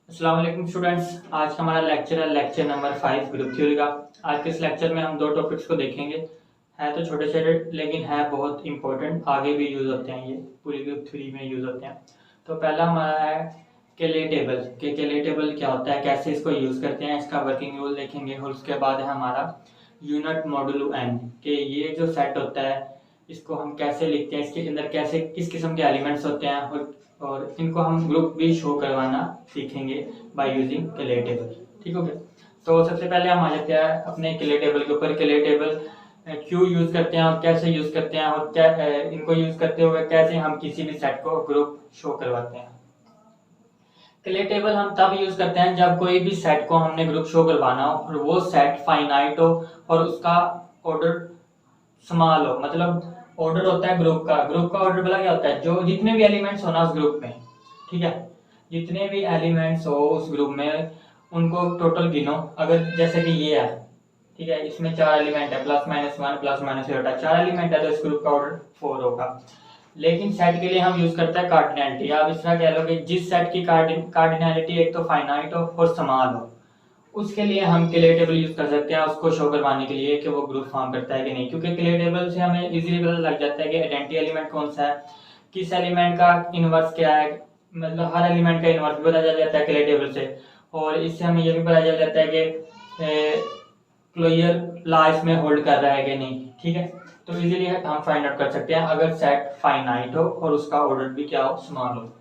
अस्सलाम वालेकुम स्टूडेंट्स। आज हमारा लेक्चर है लेक्चर नंबर 5 ग्रुप थ्योरी का। आज के इस लेक्चर में हम दो टॉपिक्स को देखेंगे। है तो छोटे छोटे लेकिन है बहुत इंपॉर्टेंट, आगे भी यूज़ होते हैं, ये पूरी ग्रुप थ्योरी में यूज़ होते हैं। तो पहला हमारा है केले टेबल के केले टेबल क्या होता है, कैसे इसको यूज़ करते हैं, इसका वर्किंग रूल देखेंगे। और उसके बाद है हमारा यूनिट मॉडुलो एन के ये जो सेट होता है इसको हम कैसे लिखते हैं, इसके अंदर कैसे किस किस्म के एलिमेंट्स होते हैं और इनको हम ग्रुप भी शो करवाना सीखेंगे बाय यूजिंग केले टेबल। ठीक हो गया। तो सबसे पहले हम आ जाते हैं अपने केले टेबल के ऊपर। केले टेबल क्यों यूज करते हैं और कैसे यूज करते हैं और क्या इनको यूज करते हुए कैसे हम किसी भी सेट को ग्रुप शो करवाते हैं। केले टेबल हम तब यूज करते हैं जब कोई भी सेट को हमने ग्रुप शो करवाना हो और वो सेट फाइनाइट हो और उसका ऑर्डर स्मॉल हो। मतलब ऑर्डर होता है ग्रुप का ऑर्डर भला क्या होता है, जो जितने भी एलिमेंट्स हो ना उस ग्रुप में, ठीक है, जितने भी एलिमेंट्स हो उस ग्रुप में उनको टोटल गिनो। अगर जैसे कि ये है, ठीक है, इसमें 4 एलिमेंट है, plus minus 1 plus minus 4 element है, तो इस ग्रुप का ऑर्डर 4 होगा। लेकिन सेट के लिए हम यूज करते हैं कार्डिनैलिटी। आप इस तरह कह लो कि जिस सेट की कार्डिनैलिटी एक तो फाइनाइट हो और समान हो, उसके लिए हम क्ले टेबल यूज कर सकते हैं उसको शो करवाने के लिए कि वो ग्रुप फॉर्म करता है कि नहीं। क्योंकि क्ले टेबल से हमें इजीली पता लग जाता है कि आइडेंटिटी एलिमेंट कौन सा है, किस एलिमेंट का इनवर्स क्या है। मतलब हर एलिमेंट का इनवर्स भी पता चल जाता है क्ले टेबल से। और इससे हमें ये भी पता चल जाता है कि क्लोजर ला इसमें होल्ड कर रहा है कि नहीं। ठीक है, तो इजीली हम फाइंड आउट कर सकते हैं अगर सेट फाइनाइट हो और उसका ऑर्डर भी क्या हो, स्मॉल हो।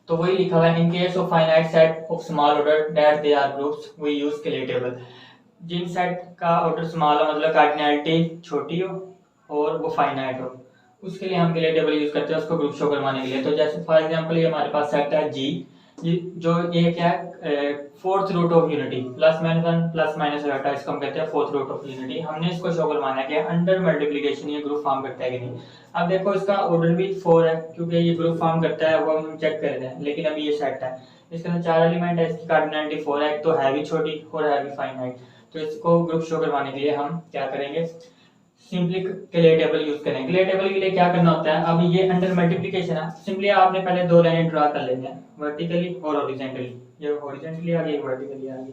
तो वही लिखा हुआ है, in case of finite set of small order that they are groups we use Cayley table. जिन सेट का ऑर्डर स्मॉल हो, मतलब कार्डिनैलिटी छोटी हो और वो फाइनाइट हो, उसके लिए हम क्ले टेबल यूज करते हैं उसको ग्रुप शो करवाने के लिए। तो जैसे फॉर एग्जांपल ये हमारे पास सेट है जी, जो ये क्या है, fourth root of unity, plus minus 1 plus minus होता है, इसको हम कहते हैं फोर्थ रूट ऑफ यूनिटी। हमने इसको शो करवाना है कि अंडर मल्टीप्लिकेशन ये ग्रुप फॉर्म करता है कि नहीं। अब देखो इसका ऑर्डर भी 4 है क्योंकि ये ग्रुप फॉर्म करता है, वो हम चेक कर रहे हैं। लेकिन अभी ये सेट है, इसके अंदर 4 एलिमेंट है, इसकी कार्डिनैलिटी 4 है, तो है भी छोटी और है भी फाइनाइट। तो इसको ग्रुप शो करवाने के लिए हम क्या करेंगे, सिंपली क्ले टेबल यूज करें। क्ले टेबल के लिए क्या करना होता है, अब ये अंडर मल्टीप्लिकेशन है, सिंपली आपने पहले दो लाइन ड्रा कर लेनी है, वर्टिकली और हॉरिजॉन्टली। ये हॉरिजॉन्टली आ गई, वर्टिकली आ गई।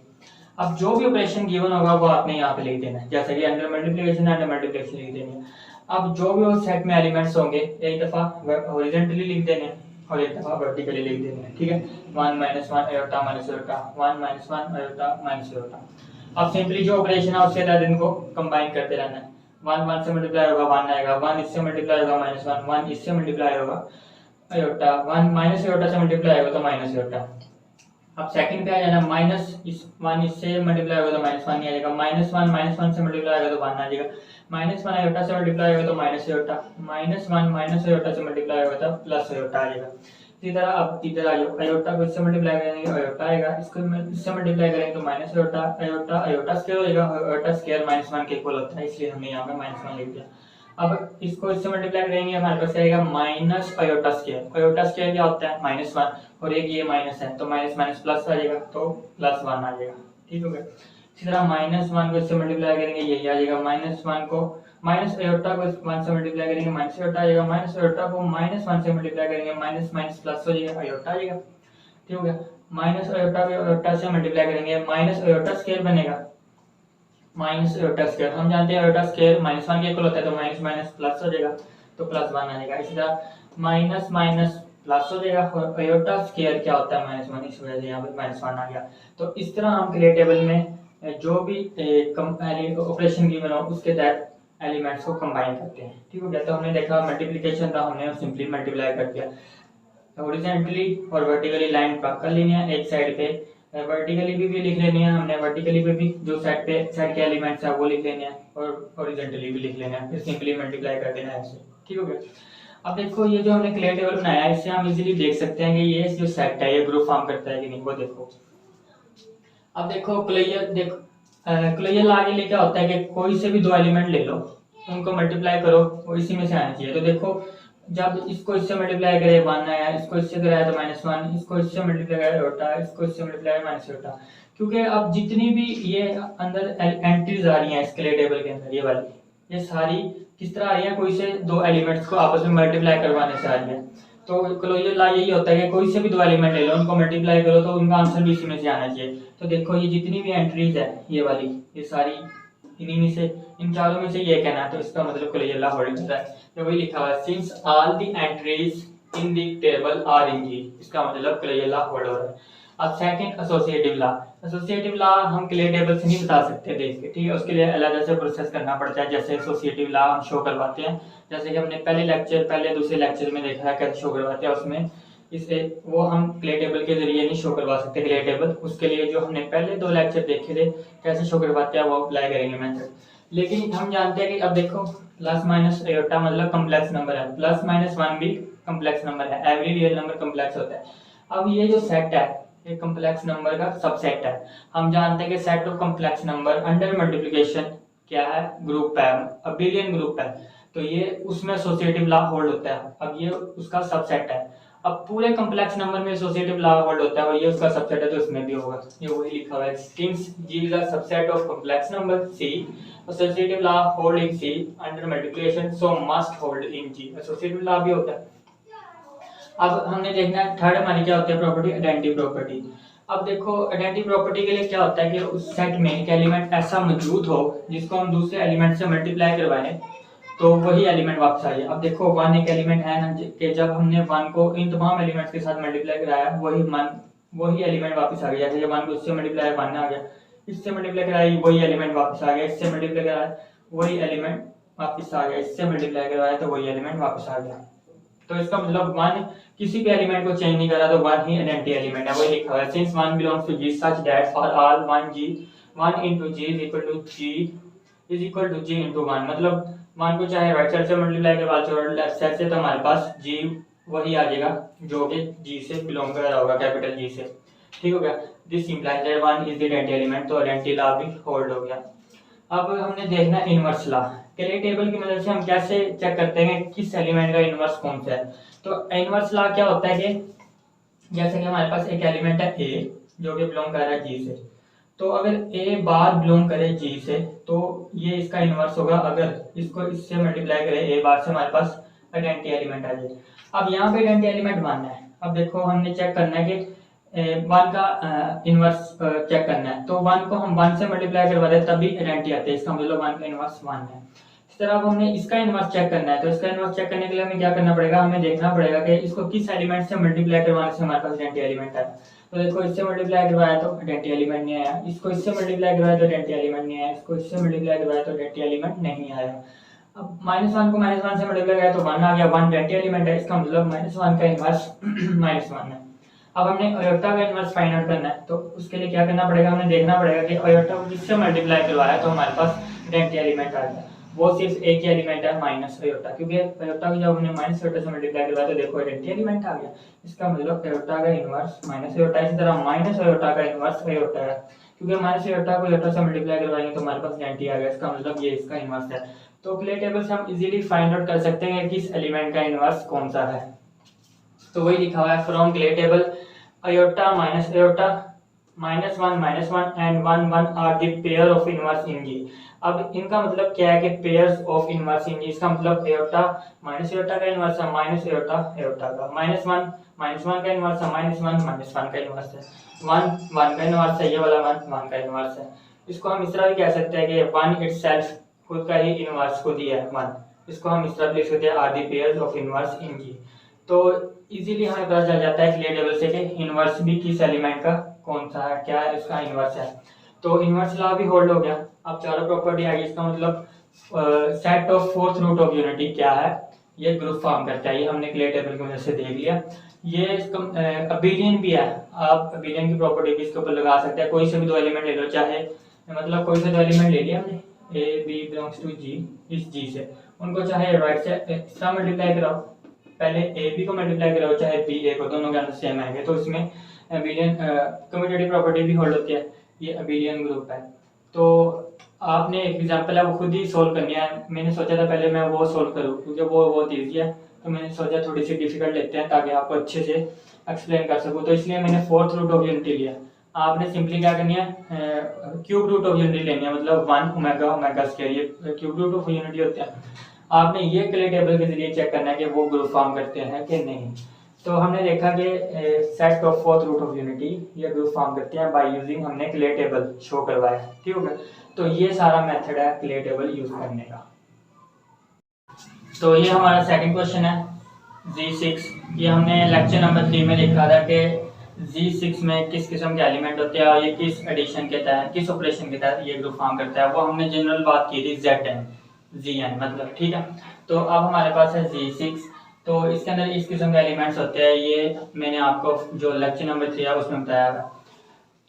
अब जो भी ऑपरेशन गिवन होगा वो आपने यहाँ पे लिख देना है, जैसे कि अंडर मल्टीप्लिकेशन अंडर मल्टीप्लिकेशन लिख देनी है। अब जो भी वो सेट में एलिमेंट्स होंगे एक दफा हॉरिजॉन्टली लिख देने हैं और एक दफा वर्टिकली लिख देने हैं। ठीक है, 1 minus 1 iota minus iota, 1 minus 1 iota minus iota. अब सिंपली जो ऑपरेशन है उसके साथ इनको कंबाइन करते रहना है। 1 1 से मल्टीप्लाई होगा 1 आएगा, 1 इससे मल्टीप्लाई होगा माइनस 1, 1 इससे मल्टीप्लाई होगा आयोटा, 1 माइनस आयोटा से मल्टीप्लाई होगा तो माइनस आयोटा। अब सेकंड पे आ जाना, माइनस इस 1 इससे मल्टीप्लाई होगा तो माइनस 1 आ जाएगा, माइनस 1 माइनस 1 से मल्टीप्लाई होगा तो 1 आ जाएगा, माइनस 1 आयोटा से मल्टीप्लाई होगा तो minus iota, minus 1 minus iota से मल्टीप्लाई होगा तो प्लस आयोटा आ जाएगा। इसी तरह अब इधर आ जाओ, आयोटा को इससे मल्टीप्लाई करेंगे आयोटा आएगा, इसको इससे मल्टीप्लाई करेंगे तो minus iota, iota iota square हो जाएगा, आयोटा स्क्वायर माइनस 1 के इक्वल होता है, इसलिए हमने यहाँ पे माइनस 1 लिख दिया। अब इसको इससे मल्टीप्लाई करेंगे, हमारे पास आएगा minus iota square. Iota square क्या होता है, माइनस 1, और एक ये माइनस है तो माइनस माइनस प्लस आ जाएगा तो प्लस 1 आ जाएगा। ठीक हो गया। इसी तरह माइनस 1 को इससे मल्टीप्लाई करेंगे यही आ जाएगा, माइनस 1 को माइनस आयोटा को 1 से मल्टीप्लाई करेंगे माइनस आयोटा आ जाएगा, माइनस आयोटा को माइनस 1 से मल्टीप्लाई करेंगे माइनस माइनस प्लस हो जाएगा, आयोटा आ जाएगा। ठीक हो गया। माइनस आयोटा को आयोटा से मल्टीप्लाई करेंगे माइनस आयोटा स्क्वायर बनेगा, माइनस आयोटा स्क्वायर हम जानते हैं आयोटा स्क्वायर माइनस 1 के इक्वल होता है, तो माइनस माइनस प्लस हो जाएगा तो प्लस 1 आ जाएगा। इसी तरह माइनस माइनस प्लस हो जाएगा, और आयोटा स्क्वायर क्या होता है माइनस 1, इस वजह से यहाँ पे माइनस 1 आ गया। तो इस तरह हम क्ले टेबल में जो भी ऑपरेशन गिवन हो उसके तहत एलिमेंट्स को कंबाइन करते हैं। ठीक हो गया। तो हमने देखा मल्टीप्लिकेशन था, हमने सिंपली मल्टीप्लाई कर दिया, हॉरिजॉन्टली और वर्टिकली लाइन ड्रा कर लेनी है एक साइड पे, वर्टिकली भी लिख लेनी है हमने, वर्टिकली पे भी जो सेट के एलिमेंट्स है वो लिख लेने हैं और हॉरिजॉन्टली भी लिख लेना है, फिर सिंपली मल्टीप्लाई कर देना है ऐसे। ठीक हो गया। अब देखो ये जो हमने क्ले टेबल बनाया है इससे हम इजीली देख सकते हैं कि ये जो सेट है ये ग्रुप फॉर्म करता है कि नहीं, वो देखो। अब देखो क्लियर ला के लिए क्या होता है कि कोई से भी दो एलिमेंट ले लो, उनको मल्टीप्लाई करो, वो इसी में से आना चाहिए। तो देखो जब इसको इससे मल्टीप्लाई करे 1 आया, इसको इससे कराया तो माइनस 1, इसको इससे मल्टीप्लाई कराया होता, इसको इससे मल्टीप्लाई माइनस होता। क्योंकि अब जितनी भी ये अंदर एंट्रीज आ रही हैं इस क्ले टेबल के अंदर, ये वाली ये सारी किस तरह आ रही है, कोई से दो एलिमेंट्स को आपस में मल्टीप्लाई करवाने से आ रही है। तो क्लोजर लॉ यही होता है कि कोई से भी दो एलिमेंट ले लो, उनको मल्टीप्लाई करो तो उनका आंसर भी इसी में से आना चाहिए। तो देखो ये जितनी भी एंट्रीज है ये वाली, ये सारी इन्हीं में से, इन चारों में से ये कहना है, तो इसका मतलब क्लोजर लॉ होल्ड करता है। तो वही लिखा हुआ है since all the entries in the table are in G, इसका मतलब क्लोजर लॉ होल्ड हो रहा है। अब second associative law. Associative law हम क्लियर टेबल से नहीं बता सकते देख के, ठीक है, उसके लिए अलग से प्रोसेस करना पड़ता है। जैसे एसोसिएटिव लॉ हम शो करवाते हैं, जैसे कि हमने पहले दूसरे लेक्चर में देखा है कैसे शो करवाते हैं, उसमें इसे वो हम क्लियर टेबल के जरिए नहीं शो करवा सकते क्लियर टेबल। उसके लिए जो हमने पहले 2 लेक्चर देखे थे कैसे शो करवाते हैं वो अप्लाई करेंगे मेथड। लेकिन हम जानते हैं कि अब देखो प्लस माइनस एयोटा मतलब कम्प्लेक्स नंबर है, प्लस माइनस 1 भी कम्प्लेक्स नंबर है, एवरी रियल नंबर कम्प्लेक्स होता है। अब ये जो सेट है ये कम्प्लेक्स नंबर का सबसेट है। हम जानते हैं कि set of complex number under multiplication क्या है, ग्रुप है, अबिलियन ग्रुप है, तो ये उसमें एसोसिएटिव लॉ होल्ड होता है। अब ये उसका सबसेट है। अब पूरे कम्प्लेक्स नंबर में एसोसिएटिव लॉ होल्ड होता है और ये उसका सबसेट है, तो इसमें भी होगा। ये वही लिखा हुआ है since G is a subset of complex number C, associative law hold in C under multiplication so must hold in G, associative law भी होता है। अब हमने देखना है थर्ड हमारी क्या होती है प्रॉपर्टी, आइडेंटिटी प्रॉपर्टी। अब देखो आइडेंटिटी प्रॉपर्टी के लिए क्या होता है कि उस सेट में एक एलिमेंट ऐसा मौजूद हो जिसको हम दूसरे एलिमेंट से मल्टीप्लाई करवाएं तो वही एलिमेंट वापस आ जाए। अब देखो 1 एक एलिमेंट है ना कि जब हमने 1 को इन तमाम एलिमेंट्स के साथ मल्टीप्लाई कराया वही एलिमेंट वापस आ गया। जैसे 1 को इससे मल्टीप्लाई 1 आ गया, इससे मल्टीप्लाई कराया वही एलिमेंट वापस आ गया, इससे मल्टीप्लाई कराया वही एलिमेंट वापस आ गया, इससे मल्टीप्लाई करवाया तो वही एलिमेंट वापस आ गया। तो इसका मतलब 1 किसी भी एलिमेंट को चेंज नहीं करा तो 1 ही आइडेंटिटी एलिमेंट है। वही लिखा हुआ है since 1 belongs to G such that for all 1 into G is equal to G into 1, मतलब 1 को चाहे राइट साइड से मल्टीप्लाई करवा लो लेफ्ट साइड से तो हमारे पास G वही आ जाएगा जो कि G से बिलोंग कर रहा होगा, कैपिटल G से, ठीक हो गया। This implies that 1 is the identity element, तो आइडेंटिटी लॉ भी होल्ड हो गया। अब हमने देखना इनवर्स लॉ। क्लियर टेबल की मदद से हम कैसे चेक करते हैं किस एलिमेंट का इनवर्स कौन सा है। तो इनवर्स लॉ क्या होता है कि जैसे कि हमारे पास एक एलिमेंट है A जो कि बिलोंग कर रहा है G से, तो अगर A बार बिलोंग करे G से तो ये इसका इनवर्स होगा अगर इसको इससे मल्टीप्लाई करे A बार से, हमारे पास आइडेंटिटी एलिमेंट आ जाए। अब यहाँ पे आइडेंटिटी एलिमेंट 1 है। अब देखो हमने चेक करना है कि 1 का इनवर्स चेक करना है, तो 1 को हम 1 से मल्टीप्लाई करवा दें तभी आइडेंटिटी आती है, इसका मतलब 1 का इनवर्स 1 है। इस तरह अब हमने इसका इनवर्स चेक करना है, तो इसका इनवर्स चेक करने के लिए हमें क्या करना पड़ेगा, हमें देखना पड़ेगा कि इसको किस एलिमेंट से मल्टीप्लाई करवाने से हमारे पास आइडेंटिटी एलिमेंट है। तो देखो इससे मल्टीप्लाई करवाया तो आइडेंटिटी एलिमेंट नहीं आया, इसको इससे मल्टीप्लाई करवाया तो आइडेंटिटी एलिमेंट नहीं आया, इसको इससे मल्टीप्लाई करवाया तो आइडेंटिटी एलिमेंट नहीं आया। अब -1 को -1 से मल्टीप्लाई किया तो 1 आ गया, 1 आइडेंटिटी एलिमेंट है, इसका मतलब -1 का इनवर्स -1 है। अब हमने आयोटा का इनवर्स फाइंड आउट करना है, तो उसके लिए क्या करना पड़ेगा, हमें देखना पड़ेगा कि आयोटा को किससे मल्टीप्लाई करवाया तो हमारे पास आइडेंटिटी एलिमेंट आ गया। वो सिर्फ एक ही एलिमेंट है माइनस आयोटा, क्योंकि आयोटा को जब हमने माइनस आयोटा से मल्टीप्लाई करवाया तो देखो आइडेंटिटी एलिमेंट आ गया, इसका मतलब आयोटा का इनवर्स माइनस आयोटा। इसी तरह माइनस आयोटा का इनवर्स आयोटा है, क्योंकि माइनस आयोटा को आयोटा से मल्टीप्लाई करवाएंगे तो हमारे पास आइडेंटिटी आ गया, इसका मतलब ये इसका इनवर्स है। तो क्लियर टेबल से हम इजीली फाइंड आउट कर सकते हैं कि किस एलिमेंट का इनवर्स कौन सा है। तो वही लिखा हुआ है from clear table iota minus iota -1 and 1 1 are the pair of inverse in G। अब इनका मतलब क्या है कि pairs of inverse in G, इसका मतलब आयोटा माइनस आयोटा का इनवर्स है माइनस आयोटा आयोटा का, -1 का इनवर्स है -1 का इनवर्स है, 1 का इनवर्स है, ये वाला 1 का इनवर्स है। इसको हम इस तरह भी कह सकते हैं कि 1 इटसेल्फ खुद का ही इनवर्स खुद ही है 1, इसको हम इस तरह लिख सकते हैं are the pairs of inverse in G। तो इजीली हमें पता चल जाता है क्लियर टेबल से कि इनवर्स भी किस एलिमेंट का कौन सा है, क्या है इसका इनवर्स है। तो इनवर्स लॉ भी होल्ड हो गया। अब चारों प्रॉपर्टी आ गई, इसका मतलब set of fourth root of unity क्या है, ये ग्रुप फॉर्म करता है, ये हमने क्लियर टेबल की वजह से देख लिया। ये इसका अबिलियन भी है, आप अबिलियन की प्रॉपर्टी भी इसके ऊपर लगा सकते हैं। कोई से भी 2 एलिमेंट ले लो, चाहे मतलब कोई से 2 एलिमेंट ले लिया हमने A B belongs to G, इस G से उनको चाहे राइट से इस तरह मल्टीप्लाई कराओ, पहले A B को मल्टीप्लाई कराओ चाहे B A को, दोनों के आंसर सेम आएंगे, तो इसमें अबिलियन कम्यूटेटिव प्रॉपर्टी भी होल्ड होती है। ये अबिलियन ग्रुप है। तो आपने एक एग्जांपल है वो खुद ही सोल्व करनी है। मैंने सोचा था पहले मैं वो सोल्व करूं क्योंकि वो बहुत ईजी है, तो मैंने सोचा थोड़ी सी डिफिकल्ट लेते हैं ताकि आपको अच्छे से एक्सप्लेन कर सकूं, तो इसलिए मैंने फोर्थ रूट ऑफ यूनिटी लिया। आपने सिंपली क्या करनी है, क्यूब रूट ऑफ यूनिटी लेनी है, मतलब 1 ओमेगा ओमेगा स्क्वायर, ये क्यूब रूट ऑफ यूनिटी होते हैं। आपने ये क्लियर टेबल के जरिए चेक करना है कि वो ग्रुप फॉर्म करते हैं कि नहीं। तो हमने देखा कि set of fourth root of unity ये ग्रुप फॉर्म करते हैं बाय यूजिंग, हमने क्ले टेबल शो करवाया, ठीक है। तो ये सारा मेथड है क्ले टेबल यूज करने का। तो ये हमारा सेकंड क्वेश्चन है Z6। ये हमने लेक्चर नंबर 3 में देखा था कि Z6 में किस किस्म के एलिमेंट होते हैं और ये किस एडिशन के तहत, किस ऑपरेशन के तहत ये ग्रुप फॉर्म करता है। वो हमने जनरल बात की थी ZN मतलब, ठीक है। तो अब हमारे पास है Z6। तो इसके अंदर इस किस्म के एलिमेंट्स होते हैं, ये मैंने आपको जो लेक्चर नंबर 3 है उसमें बताया है।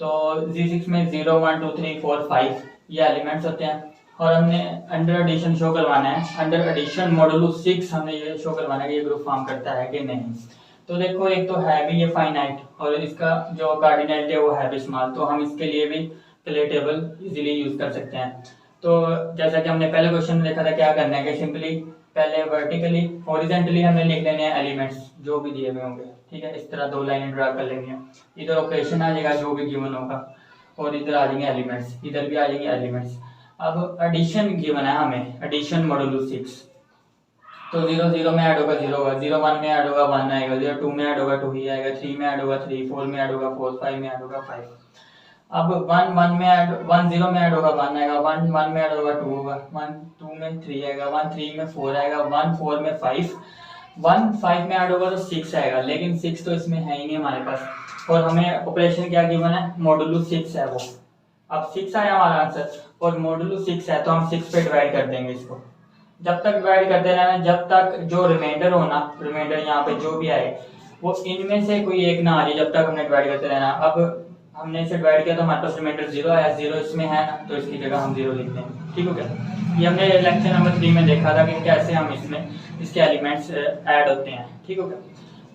तो Z6 में 0 1 2 3 4 5 ये एलिमेंट्स होते हैं और हमने अंडर एडिशन शो करवाना है, अंडर एडिशन मॉडुलो 6 हमने ये शो करवाना है कि ये ग्रुप फॉर्म करता है कि नहीं। तो देखो एक तो है भी ये फाइनाइट और इसका जो कार्डिनैलिटी है वो है भी स्मॉल, तो हम इसके लिए भी क्ले टेबल इजीली यूज कर सकते हैं। तो जैसा कि हमने पहले क्वेश्चन में देखा था, क्या करना है कि सिंपली पहले वर्टिकली हॉरिजॉन्टली हमने लिख लेने हैं एलिमेंट्स जो भी दिए हुए होंगे, ठीक है। इस तरह दो लाइनें ड्रा कर लेंगे, इधर ऑपरेशन आ जाएगा जो भी गिवन होगा और इधर आ जाएंगे एलिमेंट्स, इधर भी आ जाएंगे एलिमेंट्स। अब एडिशन गिवन है हमें, एडिशन मॉडुलो 6। तो 0 0 में ऐड होगा 0 होगा, 0 1 में ऐड होगा 1 आएगा, 0 2 में ऐड होगा 2 ही आएगा, 3 में ऐड होगा 3, 4 में ऐड होगा 4, 5 में ऐड होगा 5। अब 1 1 में ऐड 1 0 में ऐड होगा 1 आएगा, 1 1 में ऐड होगा 2 होगा, 1 2 में 3 आएगा, 1 3 में 4 आएगा, 1 4 में 5, 1 5 में ऐड होगा तो 6 आएगा। लेकिन 6 तो इसमें है ही नहीं हमारे पास और हमें ऑपरेशन क्या गिवन है, मॉडुलो 6 है वो। अब 6 आया हमारा आंसर और मॉडुलो 6 है तो हम 6 पे डिवाइड कर देंगे इसको। जब तक डिवाइड करते रहना, जब तक जो रिमाइंडर होना, रिमाइंडर यहाँ पे जो भी आए वो इनमें से कोई एक ना आ जाए, जब तक हमने डिवाइड करते रहना। अब हमने इसे डिवाइड किया तो हमारे पास रिमाइंडर 0 आया, 0 इसमें है ना तो इसकी जगह हम 0 लिखते हैं, ठीक हो गया। ये हमने लेक्चर नंबर 3 में देखा था कि कैसे हम इसमें इसके एलिमेंट्स ऐड होते हैं, ठीक हो गया।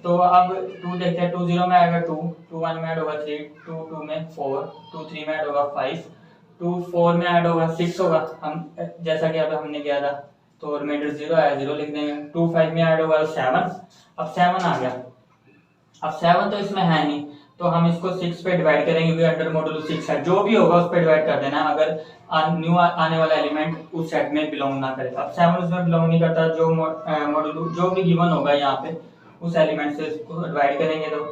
तो अब 2 देखते हैं, 2 0 में आएगा 2, 2 1 में ऐड होगा 3, 2 2 में 4, 2 3 में ऐड होगा 5, 2 4 में ऐड होगा 6 होगा, हम जैसा कि अब हमने किया था। तो रिमाइंडर 0 आया, 0 लिख देंगे। 2 5 में ऐड होगा 7, अब 7 आ गया। अब 7 तो इसमें है नहीं तो हम इसको 6 पे डिवाइड करेंगे क्योंकि अंडर मॉडुलो 6 है, जो भी होगा उस पे डिवाइड कर देना अगर न्यू आने वाला एलिमेंट उस सेट में बिलोंग ना करे। अब 7 उसमें बिलोंग नहीं करता, जो मॉडुलो जो भी गिवन होगा यहाँ पे उस एलिमेंट से इसको डिवाइड करेंगे तो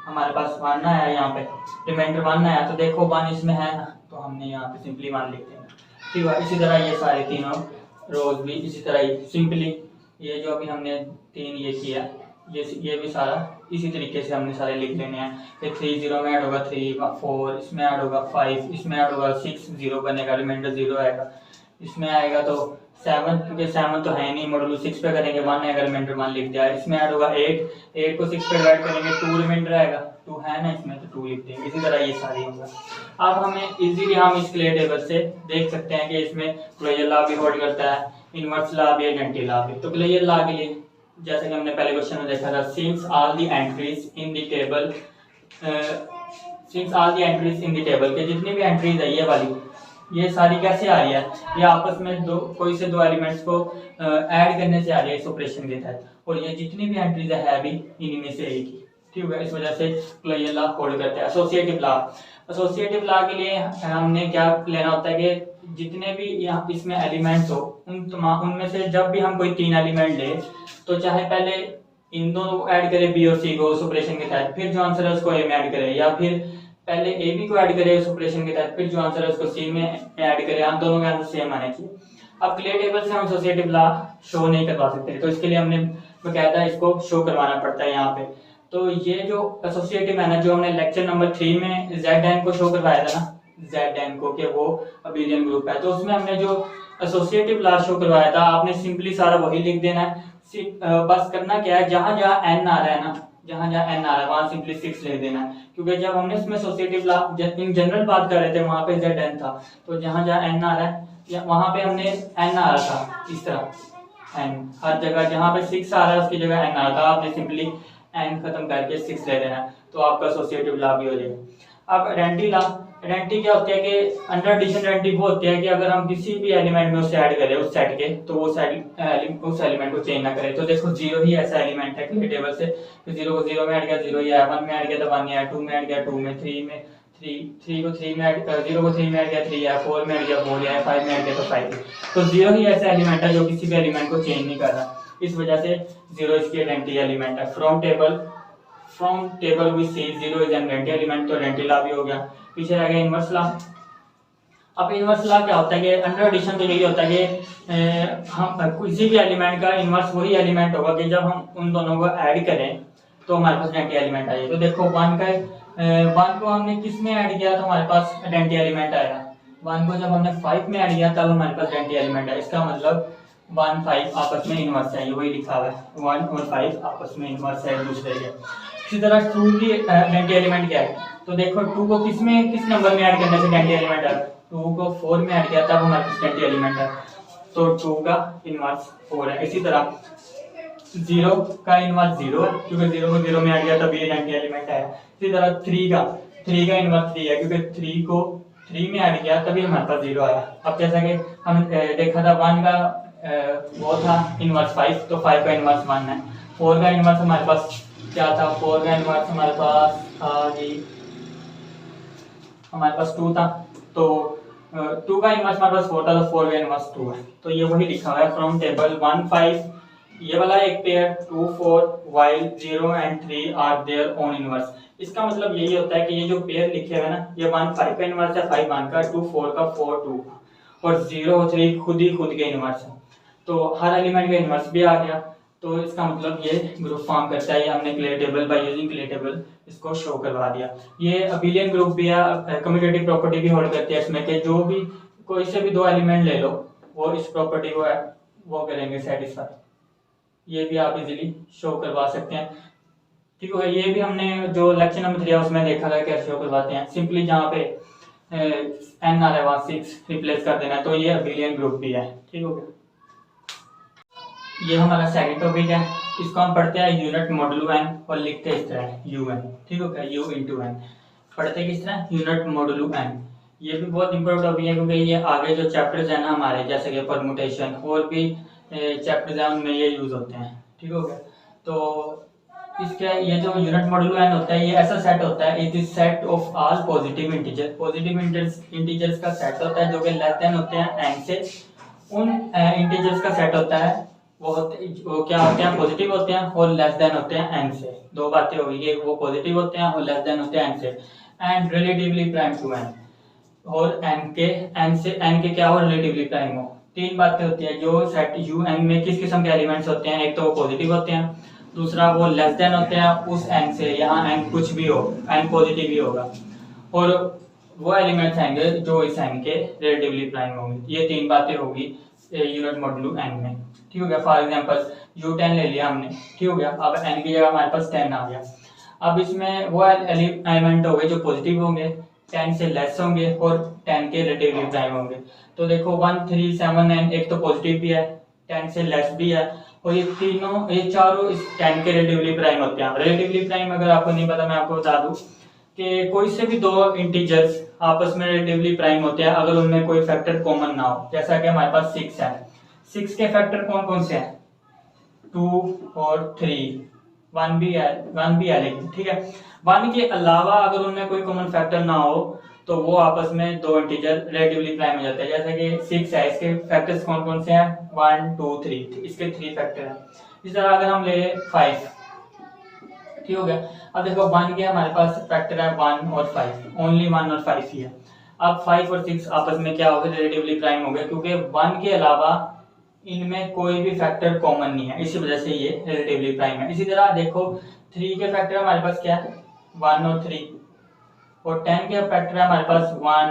हमारे पास 1 आया, यहाँ पे रिमाइंडर 1 आया। तो देखो 1 इसमें है ना तो हमने यहाँ पे सिंपली 1 लिख देना, ठीक है। इसी तरह ये सारे तीनों रोज भी इसी तरह ही सिंपली, ये जो अभी हमने 3 ये किया ये भी सारा इसी तरीके से हमने सारे लिख लेने हैं। फिर 3 0 में ऐड होगा 3, 4 इसमें ऐड होगा 5, इसमें ऐड होगा 6, 0 बनेगा, रिमाइंडर 0 आएगा। इसमें आएगा तो 7, क्योंकि 7 तो है नहीं, मॉडुलो 6 पे करेंगे 1 आएगा, रिमाइंडर 1 लिख दिया। इसमें ऐड होगा 8 को 6 पे डिवाइड करेंगे 2 रिमाइंडर आएगा, 2 है ना इसमें तो 2 लिख देंगे। इसी तरह ये सारी होगा। अब हमें इजीली हम इस क्ले टेबल से देख सकते हैं कि इसमें क्लोजर लॉ भी होल्ड करता है, इनवर्स लॉ भी, आइडेंटिटी लॉ भी। तो क्लोजर लॉ के लिए जैसे कि हमने पहले क्वेश्चन में देखा था, since all the entries in the table, since all the entries in the table के जितनी भी एंट्रीज है ये वाली, ये सारी कैसे आ रही है, ये आपस में कोई से दो एलिमेंट्स को ऐड करने से आ रही है इस ऑपरेशन के तहत, और ये जितनी भी एंट्रीज है भी इनमें से एक ही, ठीक है। इस वजह से क्लोजर लॉ होल्ड करते हैं। एसोसिएटिव लॉ, एसोसिएटिव लॉ के लिए हमने क्या लेना होता है कि जितने भी यहाँ इसमें एलिमेंट्स हो उनमें से जब भी हम कोई 3 एलिमेंट ले तो चाहे पहले इन दोनों को ऐड करें बी और सी को उस ऑपरेशन के तहत, फिर जो आंसर है उसको ए में ऐड करें, या फिर पहले ए बी को ऐड करें उस ऑपरेशन के तहत, फिर जो आंसर है उसको सी में ऐड करें, हम दोनों के आंसर सेम आने चाहिए। अब क्ले टेबल से हम एसोसिएटिव लॉ शो नहीं करवा सकते, तो इसके लिए हमने बकायदा इसको शो करवाना पड़ता है यहाँ पे। तो ये जो एसोसिएटिव है ना, जो हमने लेक्चर नंबर 3 में ZN को शो करवाया था ना, ZN को कि वो अबेलियन ग्रुप है, तो उसमें हमने जो एसोसिएटिव लॉ शो करवाया था आपने सिंपली सारा वही लिख देना है। बस करना क्या है, जहां जहां n आ रहा है ना, जहां जहां n आ रहा है वहां सिंपली 6 लिख देना है, क्योंकि जब हमने इसमें एसोसिएटिव लॉ इन जनरल बात कर रहे थे वहां पे ZN था, तो जहां जहां n आ रहा है या वहां पे हमने n आ रहा था इस तरह n, हर जगह जहां पे 6 आ रहा है उसकी जगह n आ रहा था, आपने सिंपली n खत्म करके 6 ले देना है, तो आपका एसोसिएटिव लॉ भी हो जाएगा। अब आइडेंटिटी लॉ, आइडेंटिटी क्या होती है कि अंडर एडिशन आइडेंटिटी वो होती है कि अगर हम किसी भी एलिमेंट में उसे ऐड करें उस सेट के, तो वो उस एलिमेंट को चेंज ना करे। तो देखो 0 ही ऐसा एलिमेंट है क्ले टेबल से, तो 0 को 0 में ऐड किया 0 ही आया, 1 में ऐड किया तो 1 ही आया, 2 में ऐड किया 2 में, 3 को 3 में ऐड 0 को 3 में ऐड किया 3 आया, 4 में ऐड किया 4 आया, 5 में ऐड किया तो 5। तो 0 ही ऐसा एलिमेंट है जो किसी भी एलिमेंट को चेंज नहीं कर रहा, इस वजह से 0 इसकी आइडेंटिटी एलिमेंट है। From table from table we see 0 is an identity element, तो आइडेंटिटी लॉ भी हो गया। पीछे रह गया इनवर्स लॉ। अब इनवर्स लॉ क्या होता है कि अंडर एडिशन तो यही होता है कि हम किसी भी एलिमेंट का इनवर्स वही एलिमेंट होगा कि जब हम उन दोनों को ऐड करें तो हमारे पास आइडेंटिटी एलिमेंट आएगा। तो देखो वन को हमने किस में ऐड किया तो हमारे पास आइडेंटिटी एलिमेंट आया। वन को जब हमने 5 में ऐड किया तब हमारे पास आइडेंटिटी एलिमेंट है। इसका मतलब 1 5 आपस में इनवर्स है, ये वही लिखा हुआ है 1 और 5 आपस में इनवर्स है एक दूसरे के। इसी तरह 2 की आइडेंटिटी एलिमेंट क्या है, तो देखो 2 को किस नंबर में ऐड करने से आइडेंटिटी एलिमेंट है, 2 को 4 में ऐड किया तब हमारे पास आइडेंटिटी एलिमेंट है, तो 2 का इनवर्स 4 है। इसी तरह 0 का इनवर्स 0 है क्योंकि 0 को 0 में ऐड किया तभी आइडेंटिटी एलिमेंट है। इसी तरह 3 का इनवर्स 3 है क्योंकि 3 को 3 में ऐड किया तभी हमारे पास 0 आया। अब जैसा कि हम देखा था 1 का वो था इनवर्स 5, तो 5 का इनवर्स 1 है। 4 का इनवर्स हमारे पास क्या था, 4 का इनवर्स हमारे पास हमारे पास 2 था, तो 2 का इनवर्स हमारे पास 4 था, तो 4 का इनवर्स 2 है। तो ये वही लिखा हुआ है फ्रॉम टेबल 1 5 ये वाला एक pair 2 4 while 0 and 3 are their own inverse. इसका मतलब यही होता है कि ये जो पेयर लिखे हुए ना, ये 1 5 का इनवर्स है, 5 1 का, 2 4 का, 4 2 का, और 0 3 खुद के इनवर्स है। तो हर एलिमेंट का इनवर्स भी आ गया, तो इसका मतलब ये ग्रुप फॉर्म करता है। ये हमने clear table by using clear table इसको शो करवा दिया। ये अबिलियन ग्रुप भी है, कम्यूटेटिव प्रॉपर्टी भी होल्ड करती है इसमें कि जो भी कोई से भी 2 एलिमेंट ले लो वो इस प्रॉपर्टी को वो करेंगे सेटिस्फाई। ये भी आप इजीली शो करवा सकते हैं, ठीक है। ये भी हमने जो लेक्चर नंबर 3 है उसमें देखा था कैसे शो करवाते हैं। सिंपली जहाँ पे n आ रहा है वहाँ 6 रिप्लेस कर देना है, तो ये अबिलियन ग्रुप भी है, ठीक हो गया। ये हमारा सेकंड टॉपिक है, इसको हम पढ़ते हैं यूनिट मॉडुलो n और लिखते हैं इस तरह un, ठीक हो गया, u इंटू n। पढ़ते किस तरह, यूनिट मॉडुलो n। ये भी बहुत इंपॉर्टेंट टॉपिक है क्योंकि ये आगे जो चैप्टर्स हैं ना हमारे, जैसे कि परमुटेशन और भी चैप्टर्स हैं उनमें ये यूज होते हैं, ठीक हो गया। तो इसका ये जो यूनिट मॉडुलो n होता है ये ऐसा सेट होता है, it is set of all positive integer. Positive integers का सेट होता है जो कि लेस देन होते हैं n से। उन इंटीजर्स का सेट होता है वो क्या होते हैं, पॉजिटिव होते हैं और लेस देन होते हैं n से। दो बातें होगी कि वो पॉजिटिव होते हैं और लेस देन होते हैं n से, and relatively prime to n, और n के क्या हो, रिलेटिवली प्राइम हो। तीन बातें होती है जो सेट un में किस किस्म के एलिमेंट्स होते हैं, एक तो वो पॉजिटिव होते हैं, दूसरा वो लेस देन होते हैं उस n से, यहाँ n कुछ भी हो, n पॉजिटिव ही होगा, और वो एलिमेंट्स आएंगे जो इस n के रिलेटिवली प्राइम होंगे। ये तीन बातें होगी यूनिट मॉडुलो n में, ठीक हो गया। फॉर एग्जांपल u10 ले लिया हमने, ठीक हो गया। अब n की जगह हमारे पास 10 आ गया। अब इसमें वो एलिमेंट हो गए जो पॉजिटिव होंगे, 10 से लेस होंगे और 10 के रिलेटिवली प्राइम होंगे। तो देखो 1 3 7 9 एक तो पॉजिटिव भी है, 10 से लेस भी है, और ये चारों इस 10 के रिलेटिवली प्राइम होते हैं। रिलेटिवली प्राइम अगर आपको नहीं पता मैं आपको बता दूं कि कोई से भी दो इंटीजर्स आपस में रिलेटिवली प्राइम होते हैं अगर उनमें कोई फैक्टर कॉमन ना हो। जैसा कि हमारे पास 6 है, 6 के फैक्टर कौन कौन से हैं, 2 और 3, 1 भी है लेकिन, ठीक है। 1 के अलावा अगर उनमें कोई कॉमन फैक्टर ना हो तो वो आपस में दो इंटीजर रिलेटिवली प्राइम हो जाते हैं। जैसे कि 6 है, इसके फैक्टर्स कौन कौन से हैं, 1 2 3, इसके 3 फैक्टर हैं। इस तरह अगर हम ले 5, ठीक हो गया। अब देखो 1 के हमारे पास फैक्टर है 1 और 5, ओनली 1 और 5 ही है। अब 5 और 6 आपस में क्या हो गए, रिलेटिवली प्राइम हो गए क्योंकि 1 के अलावा इनमें कोई भी फैक्टर कॉमन नहीं है, इसी वजह से ये रिलेटिवली प्राइम है। इसी तरह देखो 3 के फैक्टर हमारे पास क्या है, 1 और 3, और 10 के फैक्टर है हमारे पास 1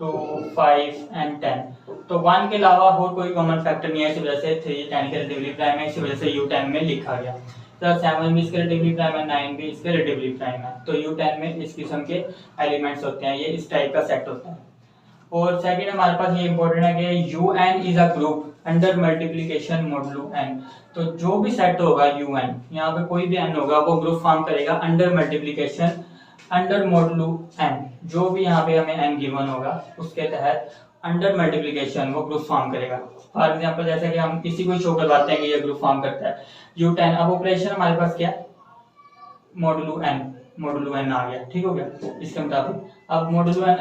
2 5 एंड 10। तो 1 के अलावा और कोई कॉमन फैक्टर नहीं है, इसी वजह से 3 10 के रिलेटिवली प्राइम है, इसी वजह से u10 में लिखा गया। तो 7 भी इसके रिलेटिवली प्राइम है, 9 भी इसके रिलेटिवली प्राइम है। तो u10 में इस किस्म के एलिमेंट्स होते हैं, ये इस टाइप का सेट होता है। और सेकंड हमारे पास ये इंपॉर्टेंट है कि un is a group under multiplication modulo n। तो जो भी सेट होगा un, यहाँ पे कोई भी n होगा वो ग्रुप फॉर्म करेगा under multiplication under modulo n। जो भी यहाँ पे हमें n गिवन होगा उसके तहत अंडर मल्टीप्लिकेशन वो ग्रुप फॉर्म करेगा। फॉर एग्जांपल जैसे कि हम किसी को शो करवाते हैं कि ये ग्रुप फॉर्म करता है u10। अब ऑपरेशन हमारे पास क्या, मॉडुलो n आ गया, ठीक हो गया इसके मुताबिक। अब मॉडुलो n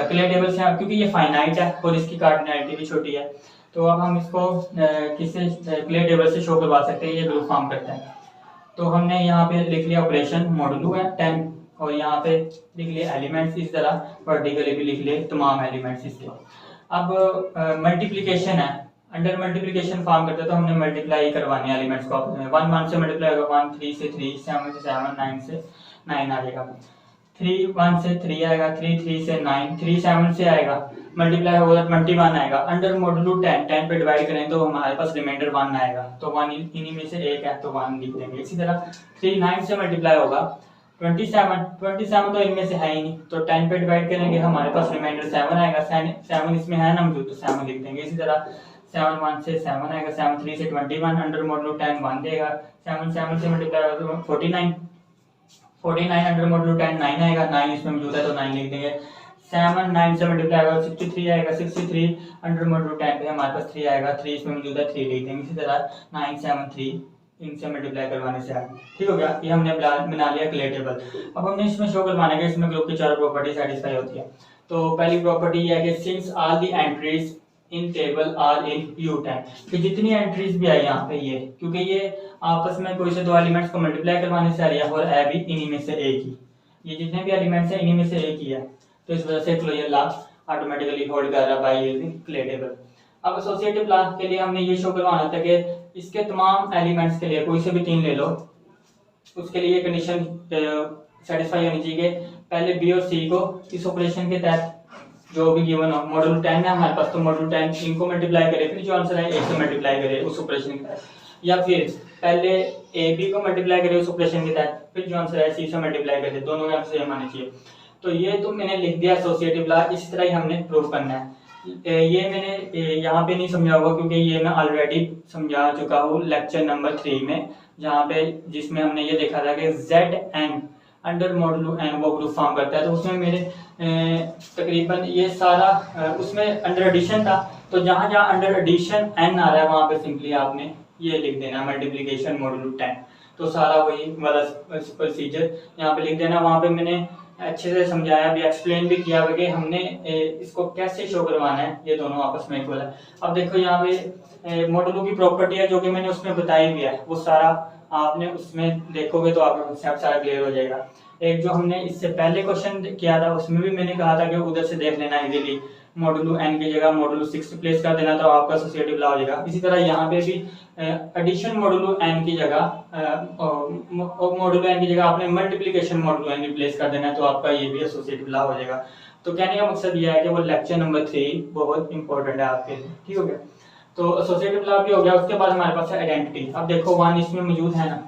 क्लियर टेबल से, क्योंकि ये फाइनाइट है और इसकी कार्डिनैलिटी भी छोटी है, तो अब हम इसको किससे क्लियर टेबल से शो करवा सकते हैं ये ग्रुप फॉर्म करता है। तो हमने यहाँ पे लिख लिया ऑपरेशन मॉडुलो है 10 और यहाँ पे लिख लिया एलिमेंट्स, इस तरह वर्टिकली भी लिख लिए तमाम एलिमेंट्स इसके। अब मल्टीप्लिकेशन है, अंडर मल्टीप्लिकेशन फॉर्म करते तो हमने मल्टीप्लाई करवाने एलिमेंट्स को। 1 1 से मल्टीप्लाई होगा 1, 3 से 3, 7 से 7, 9 से 9 आ जाएगा। 3 1 से 3 आएगा, 3 3 से 9, 3 7 से आएगा, मल्टीप्लाई होगा 21 आएगा। अंडर मॉडुलो 10 पे डिवाइड करें तो हमारे पास रिमाइंडर 1 आएगा, तो 1 इन्हीं में से एक है तो 1 लिख देंगे। इसी तरह 3 9 से मल्टीप्लाई होगा 27 तो इनमें से है ही नहीं, तो 10 पे डिवाइड करेंगे हमारे पास रिमाइंडर 7 आएगा, 7 इसमें है ना मौजूद तो 7 लिख देंगे। इसी तरह 7 1 से 7 आएगा, 7 3 से 21, अंडर मॉडुलो 10 1 देगा, 7 7 से मल्टीप्लाई होगा तो 49 अंडर मॉडुलो 10 9 आएगा, 9 इसमें मौजूद है तो 9 लिख देंगे। 7 9 से मल्टीप्लाई होगा 63 आएगा, 63 अंडर मॉडुलो 10 पे हमारे पास 3 आएगा, 3 इसमें मौजूद है 3 लिख देंगे। इसी तरह 9 7 3 इनसे मल्टीप्लाई करवाने से आएगा। ठीक हो गया, ये हमने बना लिया क्ले टेबल। अब हमने इसमें शो करवाना है कि इसमें ग्रुप की 4 प्रॉपर्टी सेटिस्फाई होती है। तो पहली प्रॉपर्टी ये है कि since all the entries in table are in U10, कि जितनी एंट्रीज भी आई यहाँ पे ये, क्योंकि ये आपस में कोई से दो एलिमेंट्स को मल्टीप्लाई करवाने से आ रही है और है भी इन्हीं में से एक ही, ये जितने भी एलिमेंट्स हैं इन्हीं में से एक ही है, तो इस वजह से क्लोजर लॉ ऑटोमेटिकली होल्ड कर रहा है बाय यूजिंग क्ले टेबल। अब एसोसिएटिव लॉ के लिए हमने ये शो करवाना था कि इसके तमाम एलिमेंट्स के लिए कोई से भी 3 ले लो, उसके लिए कंडीशन सेटिस्फाई होनी चाहिए पहले बी और सी को इस ऑपरेशन के तहत जो भी गिवन हो। मॉडुलो 10 है हमारे पास, तो मॉडुलो 10 इनको मल्टीप्लाई करें, फिर जो आंसर है 1 से मल्टीप्लाई करें उस ऑपरेशन के तहत, या फिर पहले ए बी को मल्टीप्लाई करें उस ऑपरेशन के तहत, फिर जो आंसर है सी से मल्टीप्लाई करें, दोनों का आंसर सेम आना चाहिए। तो ये तो मैंने लिख दिया एसोसिएटिव लॉ, इस तरह ही हमने प्रूव करना है। ये मैंने यहाँ पे नहीं समझा होगा क्योंकि ये मैं ऑलरेडी समझा चुका हूँ लेक्चर नंबर 3 में, जहाँ पे जिसमें हमने ये देखा था कि Zn अंडर मॉडुलो n वो ग्रुप फॉर्म करता है, तो उसमें मेरे तकरीबन ये सारा उसमें अंडर एडिशन था, तो जहाँ जहाँ अंडर एडिशन n आ रहा है वहाँ पे सिंपली आपने ये लिख देना मल्टीप्लिकेशन मॉडुलो 10, तो सारा वही वाला प्रोसीजर यहाँ पे लिख देना। वहाँ पे मैंने अच्छे से समझाया भी, एक्सप्लेन भी किया कि हमने इसको कैसे शो करवाना है, ये दोनों आपस में इक्वल है। अब देखो यहाँ पे मॉडुलो की प्रॉपर्टी है जो कि मैंने उसमें बताई भी है, वो सारा आपने उसमें देखोगे तो आपका कॉन्सेप्ट सारा क्लियर हो जाएगा। एक जो हमने इससे पहले क्वेश्चन किया था उसमें भी मैंने कहा था कि उधर से देख लेना इजीली, मॉडुलो n की जगह मॉडुलो 6 प्लेस कर देना तो आपका एसोसिएटिव लॉ हो जाएगा। इसी तरह यहाँ पे भी एडिशन मॉडुलो n की जगह मॉडुलो n की जगह आपने मल्टीप्लिकेशन मॉडुलो n रिप्लेस कर देना तो आपका ये भी एसोसिएटिव लॉ हो जाएगा। तो कहने का मकसद ये है कि वो लेक्चर नंबर 3 बहुत इंपॉर्टेंट है आपके लिए। ठीक हो गया, तो एसोसिएटिव लॉ भी हो गया। उसके बाद हमारे पास है आइडेंटिटी। अब देखो 1 इसमें मौजूद है ना,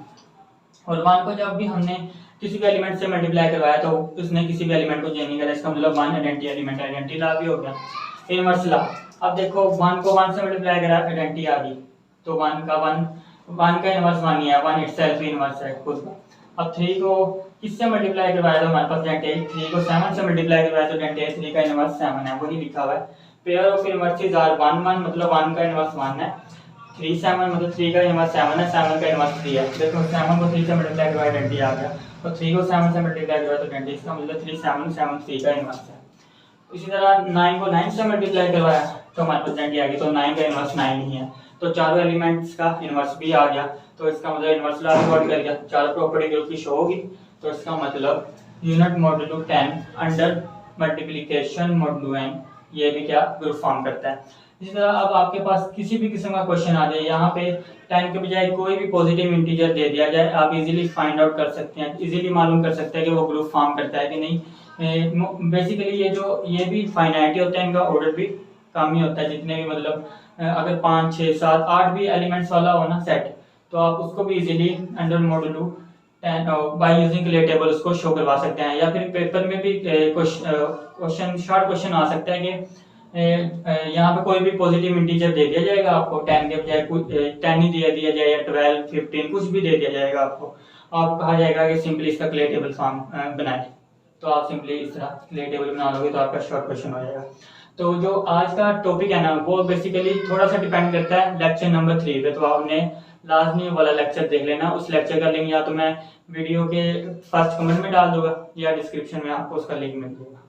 और 1 को जब भी हमने किसी भी एलिमेंट से मल्टीप्लाई करवाया तो उसने किसी भी एलिमेंट को चेंज नहीं करा, इसका मतलब 1 आइडेंटिटी एलिमेंट, आइडेंटिटी लॉ भी हो गया। इनवर्स लॉ, अब देखो 1 को 1 से मल्टीप्लाई करा आइडेंटिटी आ गई, तो 1 का इनवर्स 1 ही है, 1 इटसेल्फ इनवर्स है खुद का। अब 3 को किससे मल्टीप्लाई करवाया तो हमारे पास 3 को 7 से मल्टीप्लाई करवाया तो 3 का इनवर्स 7 है, वही लिखा हुआ है। पेयर ऑफ इनवर्सेस आर 1 1 मतलब 1 का इनवर्स 1 है, 3 7 मतलब 3 का इनवर्स 7 है, 7 का इनवर्स 3 है। देखो 7 को 3 से मल्टीप्लाई करवाया 20 आ गया, तो 3 को 7 से मल्टीप्लाई करवाया तो 20, इसका मतलब 3 7 7 3 का इनवर्स है। इसी तरह 9 को 9 से मल्टीप्लाई करवाया तो हमारे पास 20 आ गई, तो 9 का इनवर्स 9 ही है, तो चारों एलिमेंट्स का इनवर्स भी आ गया, तो इसका मतलब इनवर्स लॉ वर्क कर गया, चारों प्रॉपर्टी ग्रुप की शो होगी, तो इसका मतलब unit modulo 10 under multiplication modulo n ये भी क्या ग्रुप फॉर्म करता है। इसी तरह अब आपके पास किसी भी किस्म का क्वेश्चन आ जाए, यहाँ पे 10 के बजाय कोई भी पॉजिटिव इंटीजर दे दिया जाए, आप इजीली फाइंड आउट कर सकते हैं, इजीली मालूम कर सकते हैं कि वो ग्रुप फॉर्म करता है कि नहीं। बेसिकली ये भी फाइनाइट होता है, इनका ऑर्डर भी कम ही होता है, जितने भी मतलब अगर 5 6 7 8 भी एलिमेंट्स वाला हो ना सेट, तो आप उसको भी easily under modulo by using clay table उसको शो करवा सकते हैं। या फिर पेपर में भी क्वेश्चन शॉर्ट क्वेश्चन आ सकता है कि यहाँ पे कोई भी पॉजिटिव इंटीजर दे दिया जाएगा आपको, 10 के बजाय 10 ही दिया जाए या 12 15 कुछ भी दे दिया जाएगा आपको, आपको कहा जाएगा कि सिंपली इसका क्ले टेबल फॉर्म बनाए, तो आप सिंपली इस तरह क्ले टेबल बना लोगे तो आपका शॉर्ट क्वेश्चन हो जाएगा। तो जो आज का टॉपिक है ना वो बेसिकली थोड़ा सा डिपेंड करता है लेक्चर नंबर 3 पे, तो आपने लाजमी वाला लेक्चर देख लेना। उस लेक्चर का लिंक या तो मैं वीडियो के फर्स्ट कमेंट में डाल दूंगा या डिस्क्रिप्शन में आपको उसका लिंक मिल जाएगा।